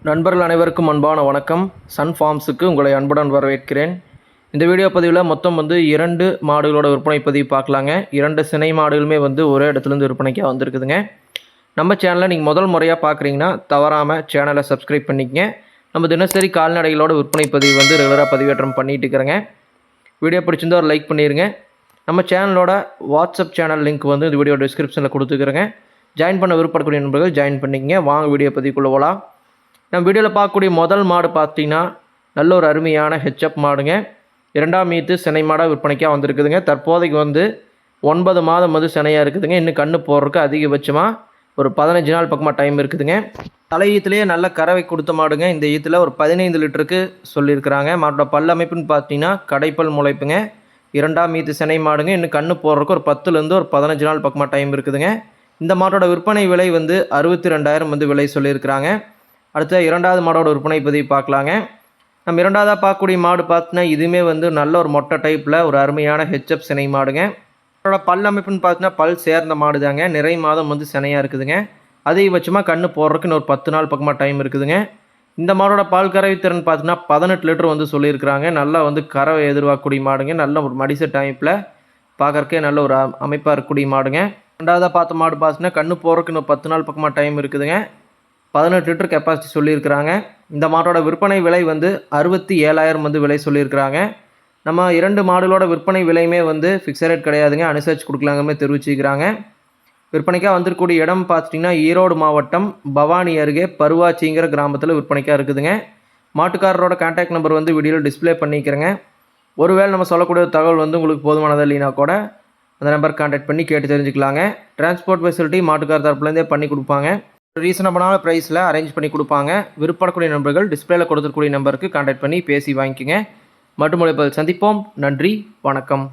நண்பர்கள் அனைவருக்கும் அன்பான வணக்கம். சன் ஃபார்ம்ஸுக்கு உங்களை அன்புடன் வரவேற்கிறேன். இந்த வீடியோ பதிவில் மொத்தம் 2 மாடுகளோட விற்பனை பதிவு பார்க்கலாங்க. 2 சினை மாடுகளுமே ஒரே இடத்துலேருந்து விற்பனைக்காக வந்திருக்குதுங்க. நம்ம சேனலை நீங்கள் முதல் முறையாக பார்க்குறீங்கன்னா தவறாமல் சேனலை சப்ஸ்கிரைப் பண்ணிக்கங்க. நம்ம தினசரி கால்நடைகளோட விற்பனை பதிவு ரெகுலராக பதிவேற்றம் பண்ணிட்டு இருக்கிறேங்க. வீடியோ பிடிச்சிருந்தா ஒரு லைக் பண்ணிடுங்க. நம்ம சேனலோட வாட்ஸ்அப் சேனல் லிங்க் இந்த வீடியோ டிஸ்கிரிப்ஷனில் கொடுத்துக்கிறேங்க. ஜாயின் பண்ண விருப்பப்படக்கூடிய நண்பர்கள் ஜாயின் பண்ணிக்கங்க. வாங்க வீடியோ பதிவுக்குள்ளே போகலாம். நம்ம வீடியோவில் பார்க்கக்கூடிய முதல் மாடு பார்த்தீங்கன்னா நல்ல ஒரு அருமையான ஹெச்எப் மாடுங்க. 2ஆம் ஈத்து சினை மாடாக விற்பனைக்காக வந்திருக்குதுங்க. தற்போதைக்கு 9 மாதம் சினையாக இருக்குதுங்க. இன்னும் கண்ணு போடுறதுக்கு அதிகபட்சமாக ஒரு 15 நாள் பக்கமாக டைம் இருக்குதுங்க. தலை ஈத்துலேயே நல்ல கறவை கொடுத்த மாடுங்க. இந்த ஈத்தில் ஒரு 15 லிட்டருக்கு சொல்லியிருக்கிறாங்க. மாட்டோட பல் அமைப்புன்னு பார்த்தீங்கன்னா கடைப்பல் முளைப்புங்க. 2ஆம் ஈத்து சினை மாடுங்க. இன்னும் கண்ணு போடுறதுக்கு ஒரு 10லேருந்து ஒரு 15 நாள் பக்கமாக டைம் இருக்குதுங்க. இந்த மாட்டோட விற்பனை விலை 62,000 விலை சொல்லியிருக்கிறாங்க. அடுத்த 2வது மாடோட விற்பனை பதிவு பார்க்கலாங்க. நம்ம 2வதாக பார்க்கக்கூடிய மாடு பார்த்தீங்கன்னா இதுவுமே நல்ல ஒரு மொட்டை டைப்பில் ஒரு அருமையான ஹெச்எப் சினை மாடுங்க. அதோட பல் அமைப்புன்னு பார்த்தீங்கன்னா பல் சேர்ந்த மாடு தாங்க. நிறை மாதம் சினையாக இருக்குதுங்க. அதிகபட்சமாக கண்ணு போடுறதுக்கு இன்னொரு 10 நாள் பக்கமாக டைம் இருக்குதுங்க. இந்த மாடோட பால் கறவை திறன் பார்த்தீங்கன்னா 18 லிட்டர் சொல்லியிருக்கிறாங்க. நல்லா கறவை எதிர்பார்க்கக்கூடிய மாடுங்க. நல்ல ஒரு மடிச டைப்பில் பார்க்குறக்கே நல்ல ஒரு அமைப்பாக இருக்கக்கூடிய மாடுங்க. 2வதாக பார்த்த மாடு பார்த்தீங்கன்னா கண்ணு போடுறதுக்கு இன்னும் 10 நாள் பக்கமாக டைம் இருக்குதுங்க. 18 லிட்டர் கெப்பாசிட்டி சொல்லியிருக்கிறாங்க. இந்த மாட்டோட விற்பனை விலை 67,000 விலை சொல்லியிருக்கிறாங்க. நம்ம 2 மாடுகளோட விற்பனை விலையுமே ஃபிக்ஸட் ரேட் கிடையாதுங்க. அனுசரித்து கொடுக்கலாங்கமே தெரிவிச்சுக்கிறாங்க. விற்பனைக்காக வந்திருக்கக்கூடிய இடம் பார்த்துட்டிங்கன்னா ஈரோடு மாவட்டம் பவானி அருகே பருவாச்சிங்கிற கிராமத்தில் விற்பனைக்காக இருக்குதுங்க. மாட்டுக்காரரோட கான்டாக்ட் நம்பர் வீடியோவில் டிஸ்பிளே பண்ணிக்கிறேங்க. ஒருவேளை நம்ம சொல்லக்கூடிய தகவல் உங்களுக்கு போதுமானது இல்லைனா கூட அந்த நம்பர் கான்டாக்ட் பண்ணி கேட்டு தெரிஞ்சுக்கலாங்க. டிரான்ஸ்போர்ட் ஃபெசிலிட்டி மாட்டுக்கார தரப்புலேருந்தே பண்ணி கொடுப்பாங்க. ரீசனபிளான ப்ரைஸில் அரேஞ்ச் பண்ணி கொடுப்பாங்க. விருப்பப்படக்கூடிய நண்பர்கள் டிஸ்பிளேல கொடுத்துருக்கூடிய நம்பருக்கு கான்டாக்ட் பண்ணி பேசி வாங்கிக்கோங்க. மட்டும் சந்திப்போம். நன்றி, வணக்கம்.